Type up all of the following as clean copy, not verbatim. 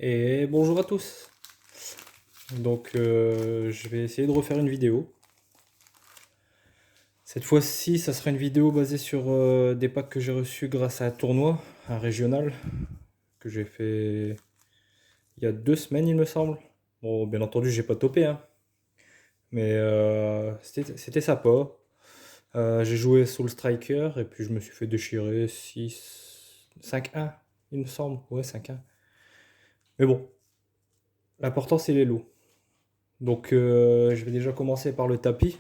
Et bonjour à tous. Je vais essayer de refaire une vidéo. Cette fois-ci, ça sera une vidéo basée sur des packs que j'ai reçus grâce à un tournoi, un régional, que j'ai fait il y a 2 semaines, il me semble. Bon, bien entendu, j'ai pas topé, hein, mais c'était sympa. J'ai joué Soul Striker et puis je me suis fait déchirer 5-1, il me semble. Ouais, 5-1. Mais bon, l'important c'est les lots. Je vais déjà commencer par le tapis.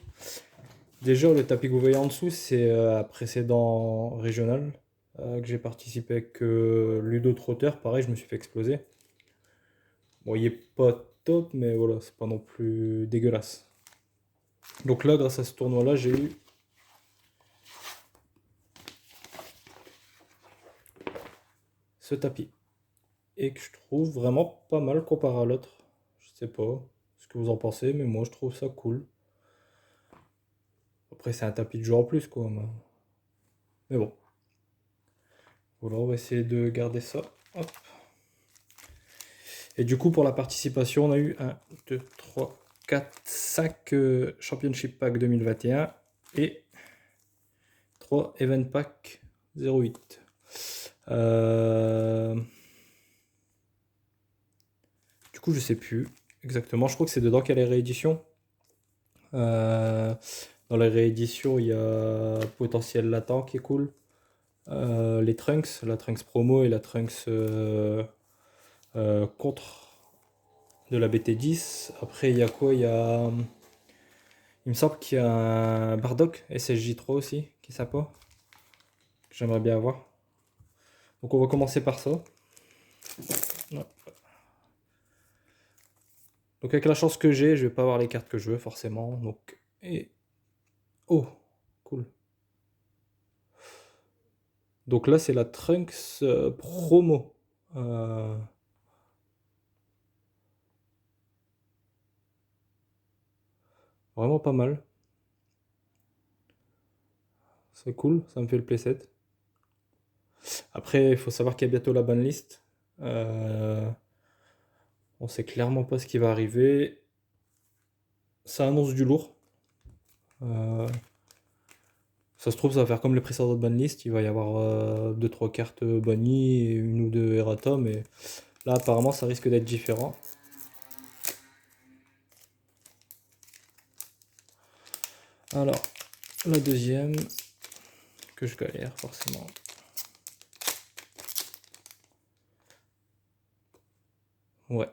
Déjà, le tapis que vous voyez en dessous, c'est un précédent régional que j'ai participé avec Ludo Trotter. Pareil, je me suis fait exploser. Bon, il est pas top, mais voilà, c'est pas non plus dégueulasse. Donc là, grâce à ce tournoi-là, j'ai eu ce tapis. Et que je trouve vraiment pas mal comparé à l'autre. Je sais pas ce que vous en pensez, mais moi je trouve ça cool. Après, c'est un tapis de jour en plus, quoi. Mais bon. Voilà, on va essayer de garder ça. Hop. Et du coup, pour la participation, on a eu 1, 2, 3, 4, 5 Championship Pack 2021 et 3 Event Pack 08. Du coup, je sais plus exactement. Je crois que c'est dedans qu'il y a les rééditions. Dans les rééditions, il y a Potentiel Latent qui est cool. Les Trunks, la Trunks promo et la Trunks contre de la BT10. Après, il y a quoi? Il me semble qu'il y a un Bardock SSJ3 aussi, qui est sympa, que j'aimerais bien avoir. Donc on va commencer par ça. Donc avec la chance que j'ai, je vais pas avoir les cartes que je veux forcément. Oh, cool. Donc là c'est la Trunks promo. Vraiment pas mal. C'est cool, ça me fait le playset. Après, il faut savoir qu'il y a bientôt la banlist. On sait clairement pas ce qui va arriver. Ça annonce du lourd. Ça se trouve, ça va faire comme les précédentes banlists. Il va y avoir 2-3 cartes bannies et une ou deux errata, mais là, apparemment, ça risque d'être différent. Alors, la deuxième, que je galère forcément. Ouais.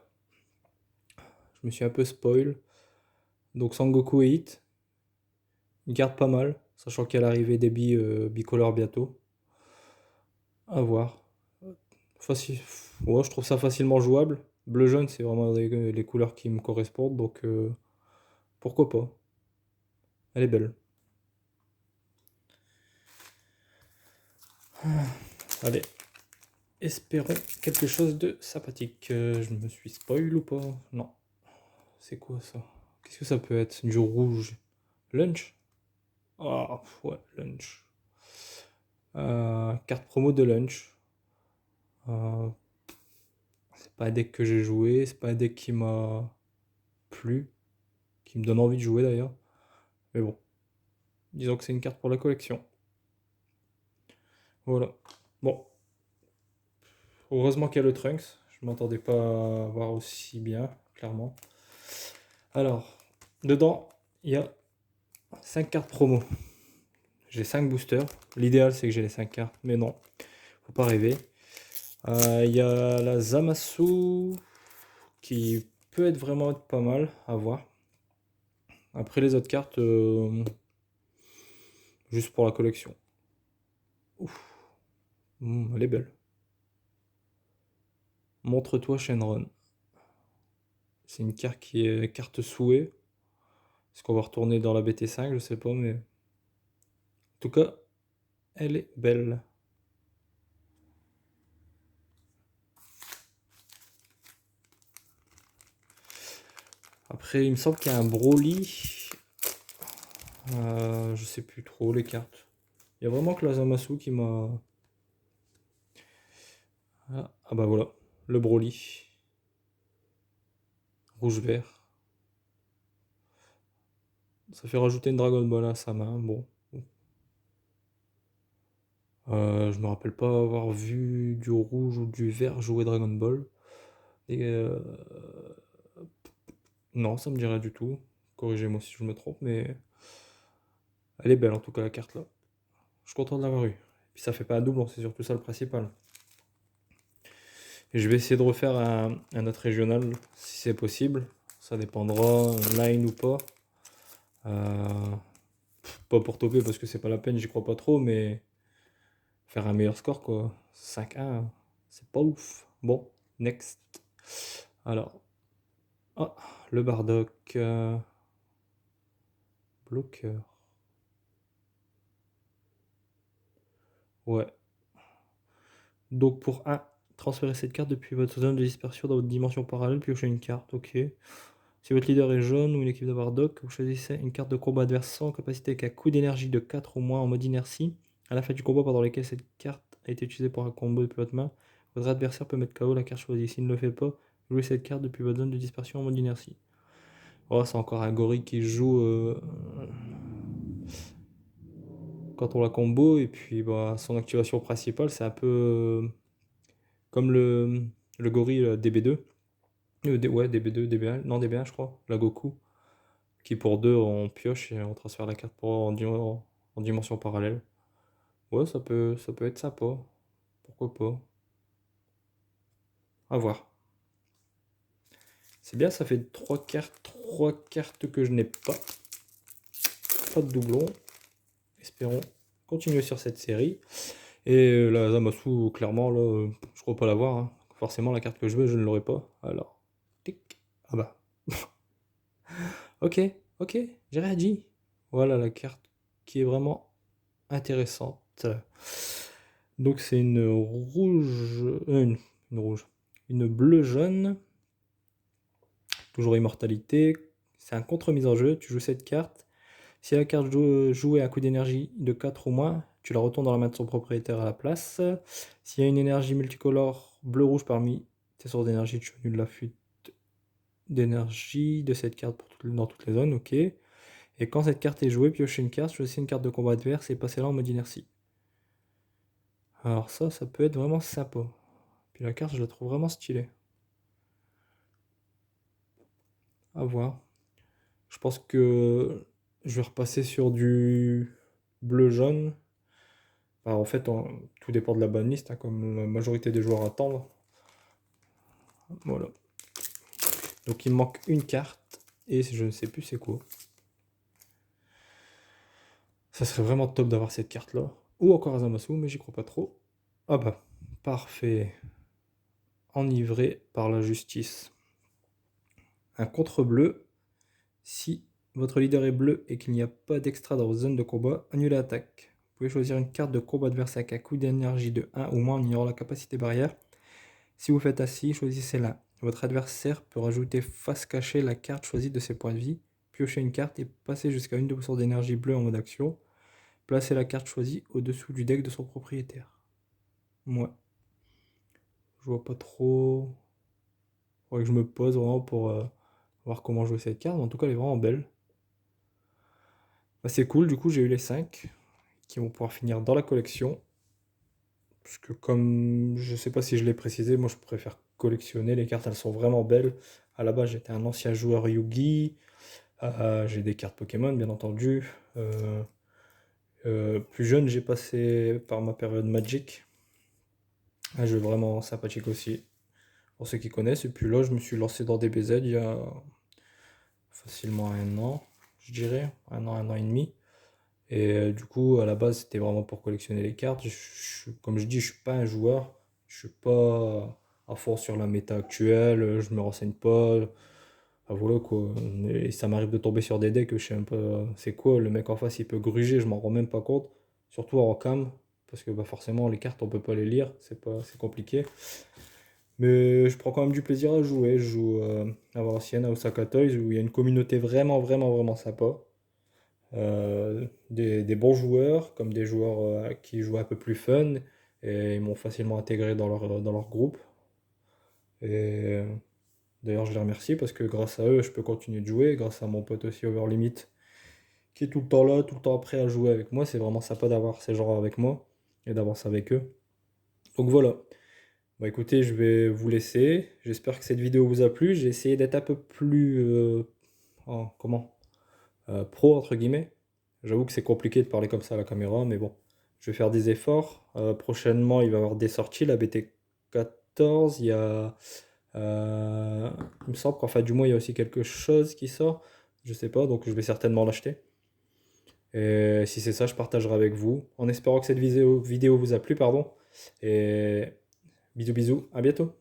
Je me suis un peu spoil. Donc, Sangoku et Hit. Ils gardent pas mal, sachant qu'il y a l'arrivée des billes bicolores bientôt. À voir. Facile. Ouais, je trouve ça facilement jouable. Bleu-jaune, c'est vraiment les couleurs qui me correspondent, donc pourquoi pas. Elle est belle. Allez, espérons quelque chose de sympathique. Je me suis spoil ou pas? Non. C'est quoi ça? Qu'est-ce que ça peut être? Du rouge. Lunch? Ah, ouais, lunch. Carte promo de lunch. Euh, c'est pas un deck que j'ai joué, c'est pas un deck qui m'a plu, qui me donne envie de jouer d'ailleurs. Mais bon, disons que c'est une carte pour la collection. Voilà. Bon, heureusement qu'il y a le Trunks. Je m'attendais pas à voir aussi bien, clairement. Alors, dedans, il y a 5 cartes promo. J'ai 5 boosters. L'idéal, c'est que j'ai les 5 cartes, mais non, faut pas rêver. Il y a la Zamasu qui peut être vraiment pas mal à voir. Après les autres cartes, juste pour la collection. Ouf, elle est belle. Montre-toi Shenron. C'est une carte qui est carte souhait. Est-ce qu'on va retourner dans la BT5? Je sais pas, mais. En tout cas, elle est belle. Après, il me semble qu'il y a un Broly. Je sais plus trop les cartes. Il y a vraiment que la Zamasu qui m'a. Ah bah voilà, le Broly. rouge-vert. Ça fait rajouter une Dragon Ball à sa main, bon. Je me rappelle pas avoir vu du rouge ou du vert jouer Dragon Ball. Et non, ça me dirait du tout. Corrigez-moi si je me trompe, mais elle est belle en tout cas la carte là. Je suis content de l'avoir eu. Puis ça fait pas un doublon, c'est surtout ça le principal. Et je vais essayer de refaire un autre régional si c'est possible. Ça dépendra line ou pas. Euh, Pas pour topper parce que c'est pas la peine, j'y crois pas trop, mais faire un meilleur score quoi. 5-1, c'est pas ouf. Bon, next. Alors, ah, le Bardock. Bloqueur. Ouais. Donc pour 1, transférez cette carte depuis votre zone de dispersion dans votre dimension parallèle, piochez une carte, ok. Si votre leader est jaune ou une équipe de Bardock, vous choisissez une carte de combat adverse sans capacité avec un coût d'énergie de 4 ou moins en mode inertie. À la fin du combat pendant lequel cette carte a été utilisée pour un combo depuis votre main, votre adversaire peut mettre KO la carte choisie. S'il ne le fait pas, jouez cette carte depuis votre zone de dispersion en mode inertie. Oh, c'est encore un gorille qui joue quand on la combo, et puis bah, son activation principale, c'est un peu comme le gorille DB2. Ouais, DB2, DB1, non DB1 je crois, la Goku, qui pour 2 on pioche et on transfère la carte en dimension parallèle. Ouais, ça peut être sympa, pourquoi pas. À voir. C'est bien, ça fait 3 cartes que je n'ai pas. Pas de doublon. Espérons continuer sur cette série. Et la Zamasu, clairement, là, je crois pas l'avoir, hein. Forcément, la carte que je veux, je ne l'aurai pas. Alors, tic. Ah bah. Ok, ok, j'ai rien dit. Voilà la carte qui est vraiment intéressante. Donc c'est une rouge, une rouge, une bleu jaune, toujours immortalité. C'est un contre-mise en jeu. Tu joues cette carte. Si la carte jouée a un coût d'énergie de 4 ou moins, tu la retournes dans la main de son propriétaire à la place. S'il y a une énergie multicolore bleu-rouge parmi tes sources d'énergie, tu annules la fuite d'énergie de cette carte dans toutes les zones, ok. Et quand cette carte est jouée, piochez une carte, choisissez une carte de combat adverse et passez-la en mode inertie. Alors ça peut être vraiment sympa. Puis la carte, je la trouve vraiment stylée. À voir. Je pense que je vais repasser sur du bleu-jaune. Enfin, en fait, tout dépend de la banlist, hein, comme la majorité des joueurs attendent. Voilà. Donc il me manque une carte, et je ne sais plus c'est quoi. Ça serait vraiment top d'avoir cette carte-là. Ou encore Azamasu, mais j'y crois pas trop. Ah bah, parfait. Enivré par la justice. Un contre-bleu. Si votre leader est bleu et qu'il n'y a pas d'extra dans votre zone de combat, annulez l'attaque. Vous pouvez choisir une carte de combat adverse avec un coût d'énergie de 1 ou moins en ignorant la capacité barrière. Si vous faites ainsi, choisissez-la. Votre adversaire peut rajouter face cachée la carte choisie de ses points de vie, piocher une carte et passer jusqu'à une de vos sources d'énergie bleue en mode action. Placez la carte choisie au-dessous du deck de son propriétaire. Moi, je vois pas trop. Faudrait que je me pose vraiment pour voir comment jouer cette carte. Mais en tout cas, elle est vraiment belle. Bah, c'est cool, du coup, j'ai eu les 5 qui vont pouvoir finir dans la collection. Parce que comme je sais pas si je l'ai précisé, moi je préfère collectionner. Les cartes, elles sont vraiment belles. À la base, j'étais un ancien joueur Yu-Gi. J'ai des cartes Pokémon, bien entendu. Plus jeune, j'ai passé par ma période Magic. Un jeu vraiment sympathique aussi, pour ceux qui connaissent. Et puis là, je me suis lancé dans DBZ il y a facilement un an, je dirais. Un an et demi. Et du coup, à la base, c'était vraiment pour collectionner les cartes. Comme je dis, je suis pas un joueur. Je suis pas à fond sur la méta actuelle. Je me renseigne pas. Ah, voilà quoi. Et ça m'arrive de tomber sur des decks que je sais un peu c'est quoi. Le mec en face, il peut gruger, je m'en rends même pas compte. Surtout en cam. Parce que bah, forcément, les cartes, on peut pas les lire. C'est compliqué. Mais je prends quand même du plaisir à jouer. Je joue à Valenciennes, à Osaka Toys, où il y a une communauté vraiment, vraiment, vraiment sympa. Des bons joueurs, comme des joueurs qui jouent un peu plus fun, et ils m'ont facilement intégré dans leur groupe. Et D'ailleurs, je les remercie parce que grâce à eux, je peux continuer de jouer. Grâce à mon pote aussi Overlimit, qui est tout le temps là, tout le temps prêt à jouer avec moi. C'est vraiment sympa d'avoir ces gens avec moi et d'avoir ça avec eux. Donc voilà. Bah écoutez, je vais vous laisser. J'espère que cette vidéo vous a plu. J'ai essayé d'être un peu plus comment? Pro entre guillemets. J'avoue que c'est compliqué de parler comme ça à la caméra, mais bon, je vais faire des efforts. Prochainement, il va y avoir des sorties, la BT14, il me semble qu'en fin du mois, il y a aussi quelque chose qui sort. Je sais pas, donc je vais certainement l'acheter. Et si c'est ça, je partagerai avec vous, en espérant que cette vidéo vous a plu, pardon. Et bisous bisous, à bientôt.